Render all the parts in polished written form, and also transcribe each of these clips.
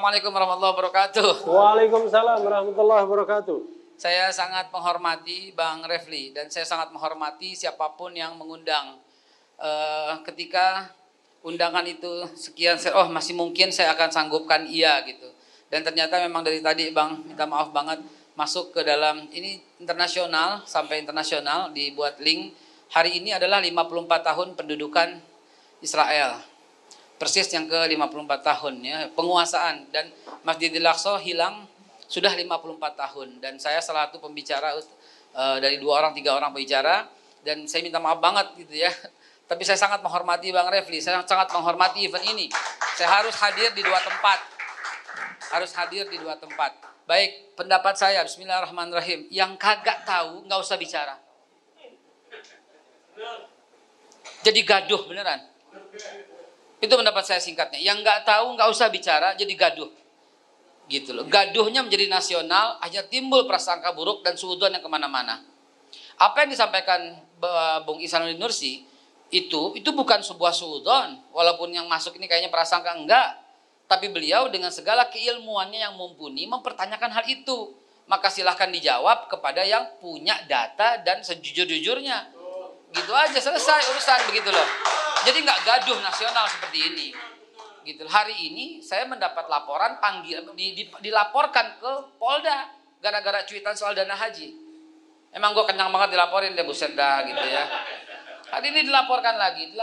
Assalamualaikum warahmatullahi wabarakatuh. Waalaikumsalam warahmatullahi wabarakatuh. Saya sangat menghormati Bang Refli dan saya sangat menghormati siapapun yang mengundang. Ketika undangan itu sekian, oh masih mungkin saya akan sanggupkan iya gitu. Dan ternyata memang dari tadi Bang minta maaf banget masuk ke dalam ini internasional sampai internasional dibuat link. Hari ini adalah 54 tahun pendudukan Israel. Persis yang ke 54 tahun ya, penguasaan, dan Masjidil Aqsa hilang sudah 54 tahun dan saya salah satu pembicara dari 2 orang 3 orang pembicara dan saya minta maaf banget gitu ya. Tapi saya sangat menghormati Bang Refli, saya sangat menghormati event ini. Saya harus hadir di 2 tempat. Harus hadir di 2 tempat. Baik, pendapat saya bismillahirrahmanirrahim, yang kagak tahu nggak usah bicara. Jadi gaduh beneran. Itu pendapat saya singkatnya. Yang nggak tahu nggak usah bicara, jadi gaduh. Gitu loh. Gaduhnya menjadi nasional, hanya timbul prasangka buruk dan suudzon yang kemana-mana. Apa yang disampaikan Bung Ihsanuddin Nursi itu bukan sebuah suudzon, walaupun yang masuk ini kayaknya prasangka enggak. Tapi beliau dengan segala keilmuannya yang mumpuni mempertanyakan hal itu. Maka silahkan dijawab kepada yang punya data dan sejujur-jujurnya. Gitu aja, selesai urusan, begitu loh. Jadi nggak gaduh nasional seperti ini. Gitu. Hari ini saya mendapat laporan dilaporkan ke Polda gara-gara cuitan soal dana haji. Emang gue kenyang banget dilaporin deh, buset dah gitu ya. Hari ini dilaporkan lagi,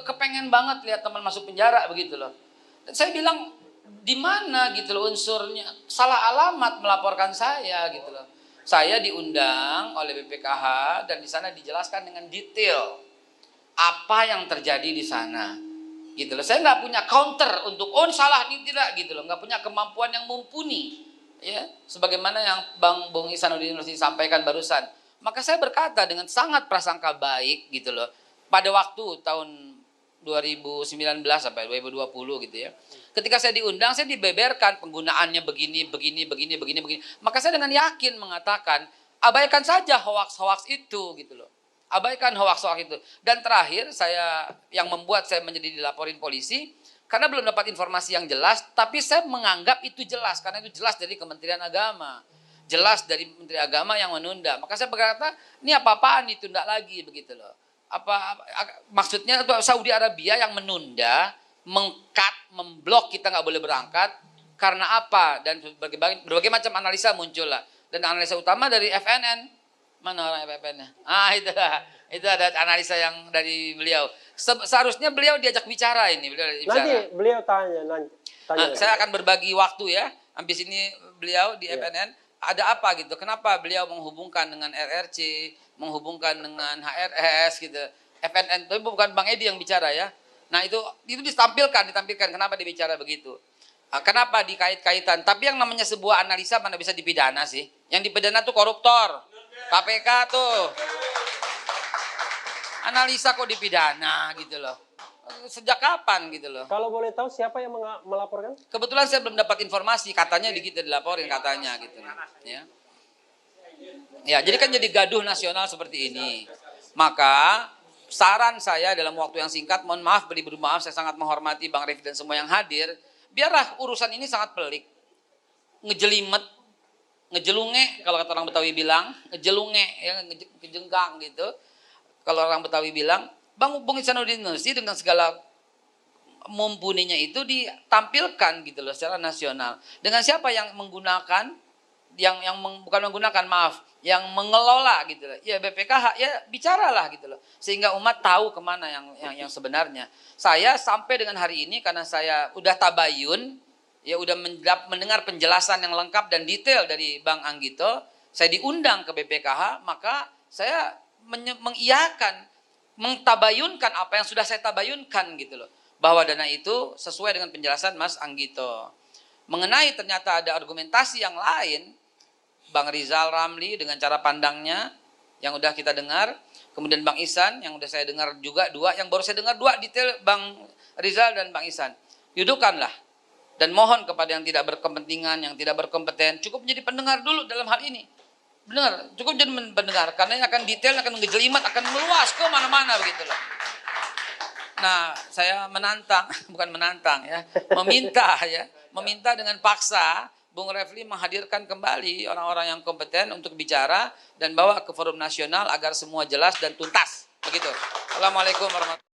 kepengen banget lihat teman masuk penjara begitu loh. Dan saya bilang di mana gitu loh unsurnya, salah alamat melaporkan saya gitu loh. Saya diundang oleh BPKH dan di sana dijelaskan dengan detail apa yang terjadi di sana, gitu loh. Saya nggak punya counter untuk salah ini tidak gitu loh, nggak punya kemampuan yang mumpuni, ya. Sebagaimana yang Bung Ihsanuddin Nursi sampaikan barusan, maka saya berkata dengan sangat prasangka baik gitu loh. Pada waktu tahun 2019 sampai 2020 gitu ya. Ketika saya diundang, saya dibeberkan penggunaannya begini. Maka saya dengan yakin mengatakan, abaikan saja hoaks-hoaks itu gitu loh. Abaikan hoaks-hoaks itu. Dan terakhir saya yang membuat saya menjadi dilaporin polisi karena belum dapat informasi yang jelas, tapi saya menganggap itu jelas karena itu jelas dari Kementerian Agama. Jelas dari Menteri Agama yang menunda. Maka saya berkata, ini apa-apaan ditunda lagi begitu loh. Maksudnya Saudi Arabia yang menunda, memblok kita nggak boleh berangkat karena apa, dan berbagai macam analisa muncul lah. Dan analisa utama dari FNN, mana orang FNN-nya? Itu ada analisa yang dari beliau. Seharusnya beliau diajak bicara ini. Nanti beliau tanya. Saya akan berbagi waktu ya. Habis ini beliau di FNN. Ada apa gitu? Kenapa beliau menghubungkan dengan RRC, menghubungkan dengan HRS gitu? FNN, tapi bukan Bang Edi yang bicara ya. Nah itu ditampilkan. Kenapa dia bicara begitu? Kenapa dikait-kaitan? Tapi yang namanya sebuah analisa mana bisa dipidana sih? Yang dipidana tuh koruptor, KPK tuh. Analisa kok dipidana gitu loh. Sejak kapan gitu loh? Kalau boleh tahu siapa yang melaporkan? Kebetulan saya belum dapat informasi, katanya kita dilaporin katanya gitu. Ya, jadi kan jadi gaduh nasional seperti ini. Maka saran saya dalam waktu yang singkat, mohon maaf, bermaaf, saya sangat menghormati Bang Refli dan semua yang hadir. Biarlah urusan ini sangat pelik, ngejelimet, ngejelunge kalau kata orang Betawi bilang, ngejelunge ya, kejengkang gitu. Kalau orang Betawi bilang, Bung Ihsanuddin Nursi dengan segala mumpuninya itu ditampilkan gitu loh secara nasional. Dengan siapa yang menggunakan, bukan menggunakan, maaf, yang mengelola gitu loh. Ya BPKH, ya bicaralah gitu loh. Sehingga umat tahu kemana yang sebenarnya. Saya sampai dengan hari ini karena saya udah tabayun, ya udah mendengar penjelasan yang lengkap dan detail dari Bang Anggito, saya diundang ke BPKH, maka saya mengiyakan, mengtabayunkan apa yang sudah saya tabayunkan gitu loh. Bahwa dana itu sesuai dengan penjelasan Mas Anggito. Mengenai ternyata ada argumentasi yang lain, Bang Rizal Ramli dengan cara pandangnya yang udah kita dengar, kemudian Bang Ihsan yang udah saya dengar juga 2, yang baru saya dengar 2 detail, Bang Rizal dan Bang Ihsan. Dudukkanlah dan mohon kepada yang tidak berkepentingan, yang tidak berkompeten, cukup menjadi pendengar dulu dalam hal ini. Benar, cukup jadi mendengar karena ini akan detail, akan ngejelimet, akan meluas ke mana-mana begitu loh. Nah, saya menantang, bukan menantang ya, meminta meminta dengan paksa Bung Refli menghadirkan kembali orang-orang yang kompeten untuk bicara dan bawa ke forum nasional agar semua jelas dan tuntas. Begitu. Assalamualaikum warahmatullahi wabarakatuh.